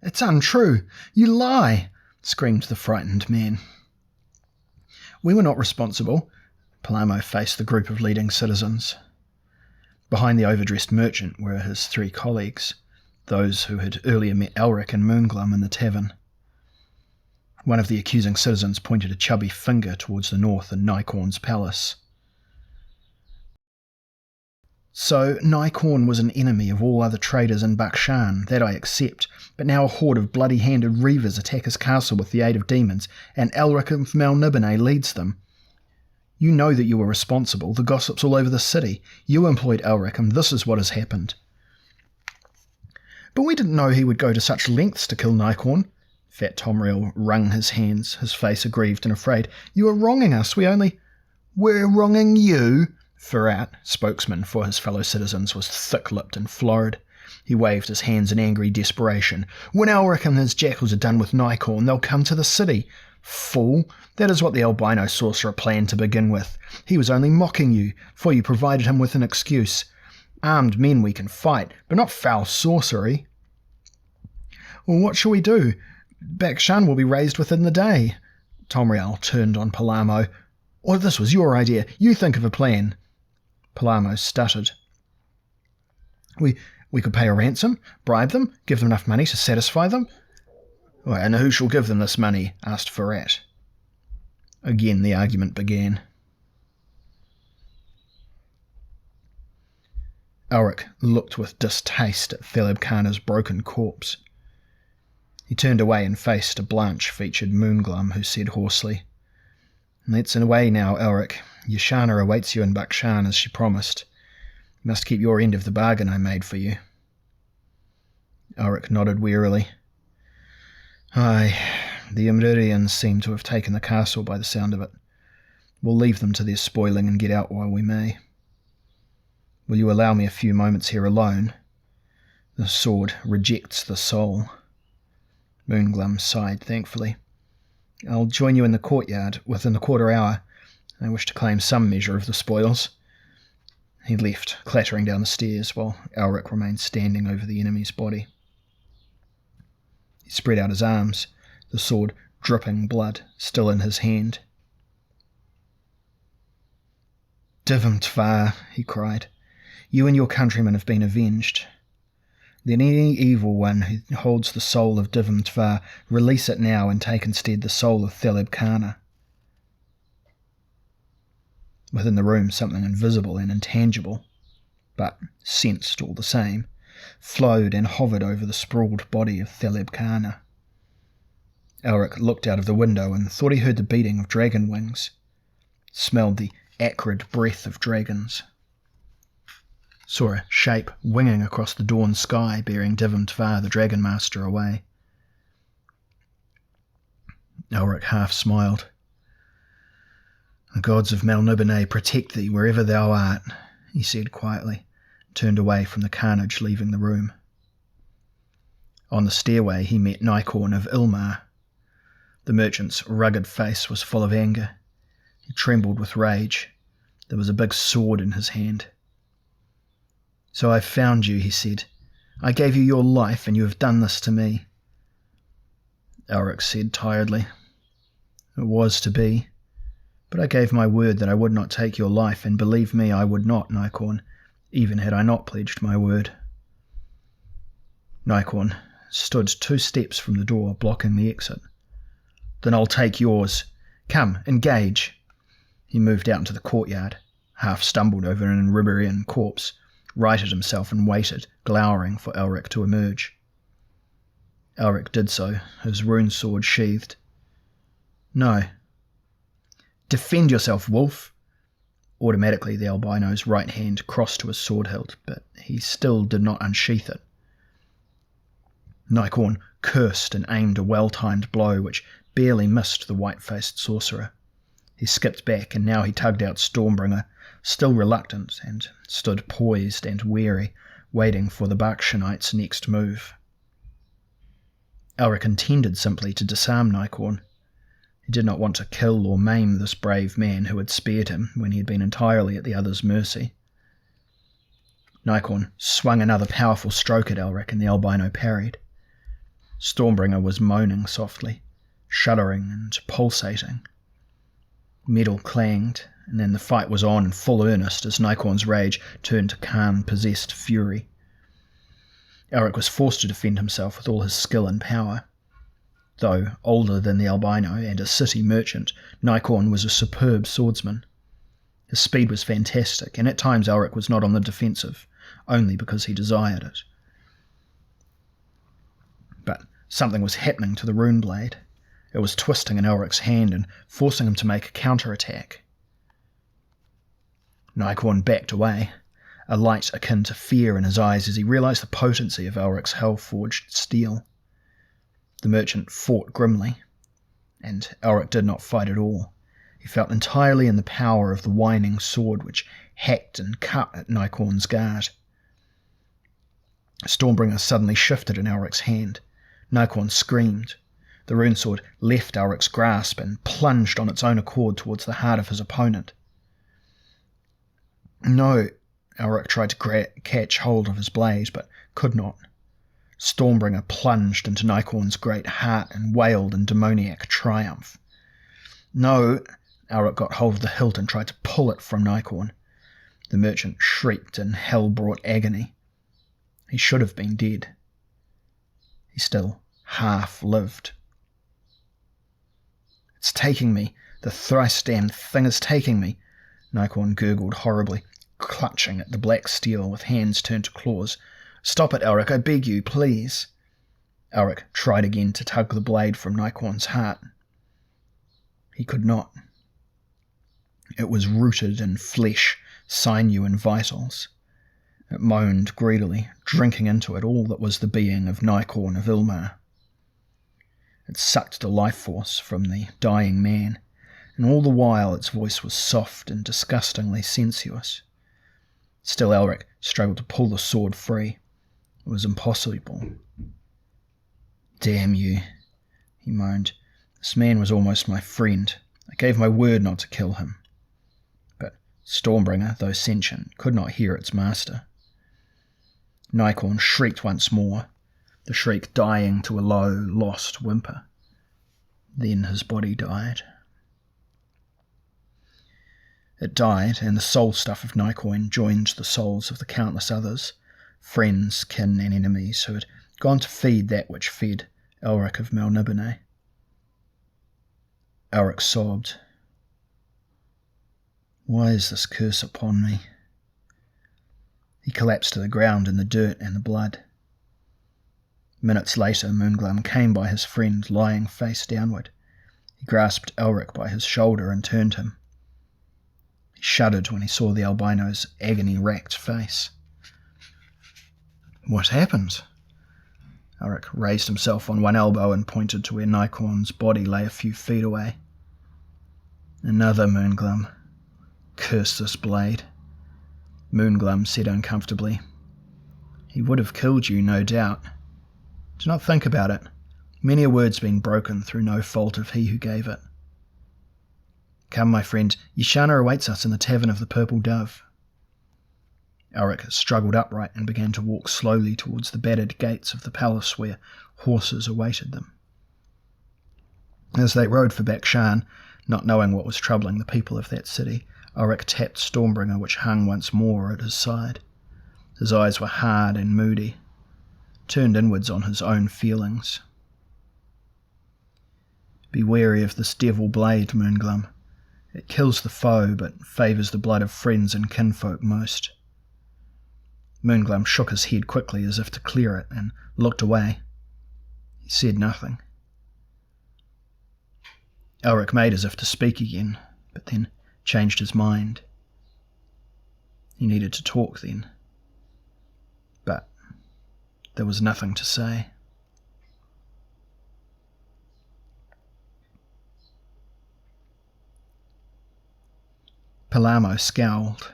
"It's untrue! You lie!" screamed the frightened man. "We were not responsible." Palamo faced the group of leading citizens. Behind the overdressed merchant were his 3 colleagues, those who had earlier met Elric and Moonglum in the tavern. One of the accusing citizens pointed a chubby finger towards the north and Nykorn's palace. "So Nykorn was an enemy of all other traders in Bakshan, that I accept, but now a horde of bloody-handed reavers attack his castle with the aid of demons, and Elric of Melnibone leads them. You know that you were responsible. The gossip's all over the city. You employed Elric, and this is what has happened." "But we didn't know he would go to such lengths to kill Nykorn." Fat Tomriel wrung his hands, his face aggrieved and afraid. "You are wronging us. We're wronging you?" Ferrat, spokesman for his fellow citizens, was thick-lipped and florid. He waved his hands in angry desperation. "When Elric and his jackals are done with Nykorn, they'll come to the city. Fool! That is what the albino sorcerer planned to begin with. He was only mocking you, for you provided him with an excuse. Armed men we can fight, but not foul sorcery." "Well, what shall we do? Bakshan will be razed within the day." Tomriel turned on Palamo. "Or this was your idea. You think of a plan." Palamo stuttered. We could pay a ransom, bribe them, give them enough money to satisfy them." "And who shall give them this money?" asked Ferrat. Again the argument began. Elric looked with distaste at Thaleb Kana's broken corpse. He turned away and faced a blanch-featured Moonglum, who said hoarsely, "Let's away now, Elric. Yashana awaits you in Bakshan as she promised. You must keep your end of the bargain I made for you." Elric nodded wearily. "Aye, the Imririans seem to have taken the castle by the sound of it. We'll leave them to their spoiling and get out while we may. Will you allow me a few moments here alone? The sword rejects the soul." Moonglum sighed thankfully. "I'll join you in the courtyard within the quarter hour. I wish to claim some measure of the spoils." He left, clattering down the stairs, while Elric remained standing over the enemy's body. He spread out his arms, the sword dripping blood still in his hand. "Divim Tvar," he cried, "you and your countrymen have been avenged. Then any evil one who holds the soul of Divim Tvar, release it now and take instead the soul of Thaleb Kana." Within the room something invisible and intangible, but sensed all the same, flowed and hovered over the sprawled body of Thaleb Kana. Elric looked out of the window and thought he heard the beating of dragon wings, smelled the acrid breath of dragons, saw a shape winging across the dawn sky bearing Divim Tvar the Dragon Master away. Elric half smiled. "The gods of Melnibone protect thee wherever thou art," he said quietly, turned away from the carnage, leaving the room. On the stairway he met Nykorn of Ilmar. The merchant's rugged face was full of anger. He trembled with rage. There was a big sword in his hand. "So I've found you," he said. "I gave you your life, and you have done this to me." Elric said tiredly, "It was to be. But I gave my word that I would not take your life, and believe me, I would not, Nykorn, even had I not pledged my word." Nykorn stood 2 steps from the door, blocking the exit. "Then I'll take yours. Come, engage." He moved out into the courtyard, half stumbled over an Riberian corpse, righted himself and waited, glowering for Elric to emerge. Elric did so, his rune sword sheathed. "No." "Defend yourself, wolf." Automatically the albino's right hand crossed to his sword hilt, but he still did not unsheath it. Nykorn cursed and aimed a well-timed blow which barely missed the white-faced sorcerer. He skipped back, and now he tugged out Stormbringer, still reluctant, and stood poised and wary, waiting for the Bakshanites' next move. Elric intended simply to disarm Nykorn. He did not want to kill or maim this brave man who had spared him when he had been entirely at the other's mercy. Nykorn swung another powerful stroke at Elric, and the albino parried. Stormbringer was moaning softly, shuddering and pulsating. Metal clanged, and then the fight was on in full earnest as Nikorn's rage turned to Khan-possessed fury. Elric was forced to defend himself with all his skill and power. Though older than the albino and a city merchant, Nikorn was a superb swordsman. His speed was fantastic, and at times Elric was not on the defensive, only because he desired it. But something was happening to the rune blade. It was twisting in Elric's hand and forcing him to make a counter-attack. Nikorn backed away, a light akin to fear in his eyes as he realised the potency of Elric's hell-forged steel. The merchant fought grimly, and Elric did not fight at all. He felt entirely in the power of the whining sword which hacked and cut at Nikorn's guard. Stormbringer suddenly shifted in Elric's hand. Nikorn screamed. The rune sword left Elric's grasp and plunged on its own accord towards the heart of his opponent. No, Elric tried to catch hold of his blade, but could not. Stormbringer plunged into Nikorn's great heart and wailed in demoniac triumph. No, Elric got hold of the hilt and tried to pull it from Nikorn. The merchant shrieked in hell-brought agony. He should have been dead. He still half lived. "It's taking me. The thrice-damned thing is taking me," Nikorn gurgled horribly, clutching at the black steel with hands turned to claws. "Stop it, Elric, I beg you, please." Elric tried again to tug the blade from Nikorn's heart. He could not. It was rooted in flesh, sinew and vitals. It moaned greedily, drinking into it all that was the being of Nikorn of Ilmar. It sucked the life force from the dying man, and all the while its voice was soft and disgustingly sensuous. Still Elric struggled to pull the sword free. It was impossible. "Damn you," he moaned. "This man was almost my friend. I gave my word not to kill him." But Stormbringer, though sentient, could not hear its master. Nikorn shrieked once more, the shriek dying to a low, lost whimper. Then his body died. It died, and the soul stuff of Nikorn joined the souls of the countless others, friends, kin, and enemies, who had gone to feed that which fed Elric of Melniboné. Elric sobbed. "Why is this curse upon me?" He collapsed to the ground in the dirt and the blood. Minutes later, Moonglum came by his friend, lying face downward. He grasped Elric by his shoulder and turned him. He shuddered when he saw the albino's agony-racked face. "What happened?" Elric raised himself on one elbow and pointed to where Nikorn's body lay a few feet away. "Another Moonglum. Curse this blade," Moonglum said uncomfortably. "He would have killed you, no doubt. Do not think about it. Many a word's been broken through no fault of he who gave it. Come, my friend, Yshana awaits us in the Tavern of the Purple Dove." Elric struggled upright and began to walk slowly towards the battered gates of the palace where horses awaited them. As they rode for Bakshan, not knowing what was troubling the people of that city, Elric tapped Stormbringer, which hung once more at his side. His eyes were hard and moody, turned inwards on his own feelings. "Be wary of this devil blade, Moonglum. It kills the foe, but favours the blood of friends and kinfolk most." Moonglum shook his head quickly as if to clear it, and looked away. He said nothing. Elric made as if to speak again, but then changed his mind. He needed to talk then, but there was nothing to say. Palamo scowled.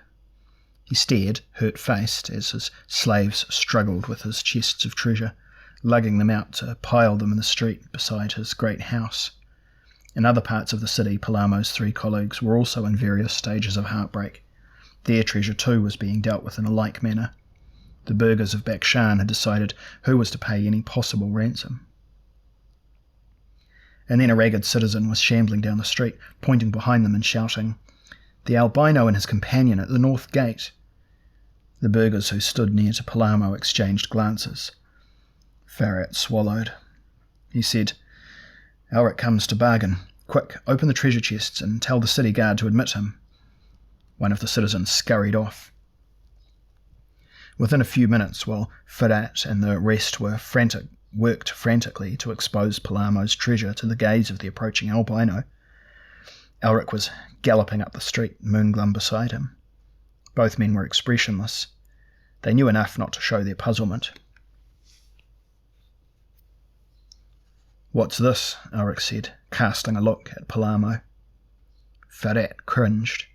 He stared, hurt-faced, as his slaves struggled with his chests of treasure, lugging them out to pile them in the street beside his great house. In other parts of the city, Palamo's 3 colleagues were also in various stages of heartbreak. Their treasure too was being dealt with in a like manner. The burghers of Bakshan had decided who was to pay any possible ransom. and then a ragged citizen was shambling down the street, pointing behind them and shouting, "The albino and his companion at the north gate." The burghers who stood near to Palamo exchanged glances. Farrat swallowed. He said, "Elric comes to bargain. Quick, open the treasure chests and tell the city guard to admit him." One of the citizens scurried off. Within a few minutes, while Farrat and the rest worked frantically to expose Palamo's treasure to the gaze of the approaching albino, Elric was galloping up the street, Moonglum beside him. Both men were expressionless. They knew enough not to show their puzzlement. "What's this?" Elric said, casting a look at Palamo. Farrat cringed.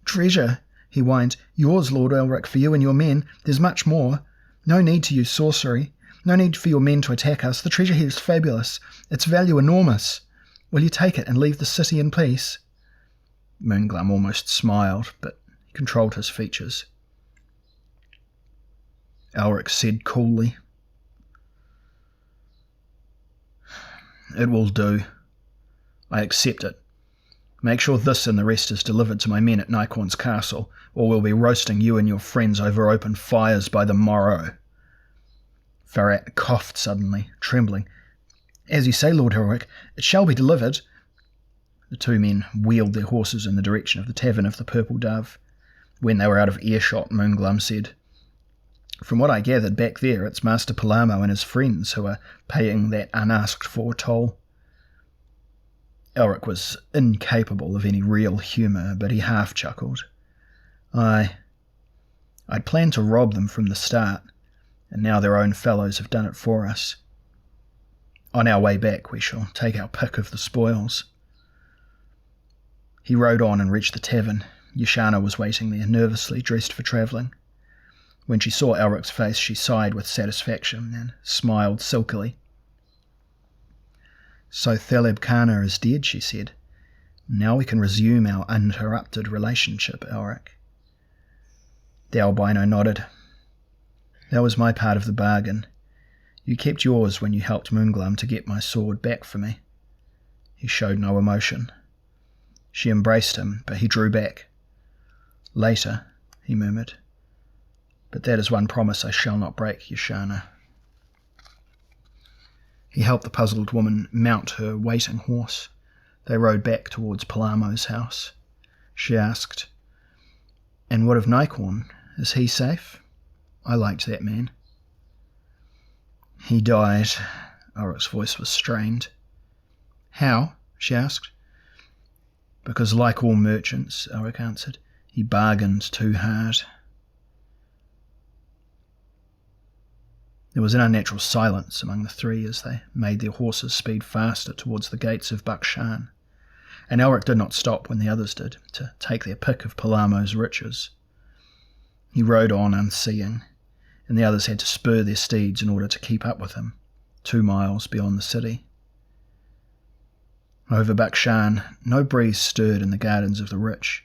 "Treasure," he whined. "Yours, Lord Elric, for you and your men. There's much more. No need to use sorcery. No need for your men to attack us. The treasure here is fabulous. Its value enormous. Will you take it and leave the city in peace?" Moonglum almost smiled, but he controlled his features. Elric said coolly, "It will do. I accept it. Make sure this and the rest is delivered to my men at Nykorn's castle, or we'll be roasting you and your friends over open fires by the morrow." Farrat coughed suddenly, trembling. "As you say, Lord Elric, it shall be delivered." The two men wheeled their horses in the direction of the Tavern of the Purple Dove. When they were out of earshot, Moonglum said, "From what I gathered back there, it's Master Palamo and his friends who are paying that unasked-for toll." Elric was incapable of any real humour, but he half-chuckled. "Aye, I'd planned to rob them from the start, and now their own fellows have done it for us. On our way back we shall take our pick of the spoils." He rode on and reached the tavern. Yashana was waiting there, nervously dressed for travelling. When she saw Elric's face, she sighed with satisfaction and smiled silkily. "So Thaleb Kana is dead," she said. "Now we can resume our uninterrupted relationship, Elric." The albino nodded. "That was my part of the bargain. You kept yours when you helped Moonglum to get my sword back for me." He showed no emotion. She embraced him, but he drew back. "Later," he murmured. "But that is one promise I shall not break, Yashana." He helped the puzzled woman mount her waiting horse. They rode back towards Palamo's house. She asked, "And what of Nykorn? Is he safe? I liked that man." "He died." Elric's voice was strained. "How?" she asked. "Because like all merchants," Elric answered, "he bargained too hard." There was an unnatural silence among the three as they made their horses speed faster towards the gates of Bakshan, and Elric did not stop when the others did, to take their pick of Palamo's riches. He rode on unseeing, and the others had to spur their steeds in order to keep up with him, 2 miles beyond the city. Over Bakshan, no breeze stirred in the gardens of the rich.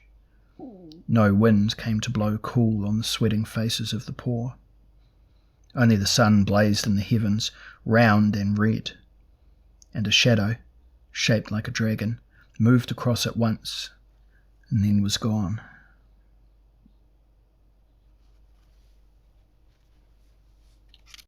No wind came to blow cool on the sweating faces of the poor. Only the sun blazed in the heavens, round and red, and a shadow, shaped like a dragon, moved across it once, and then was gone.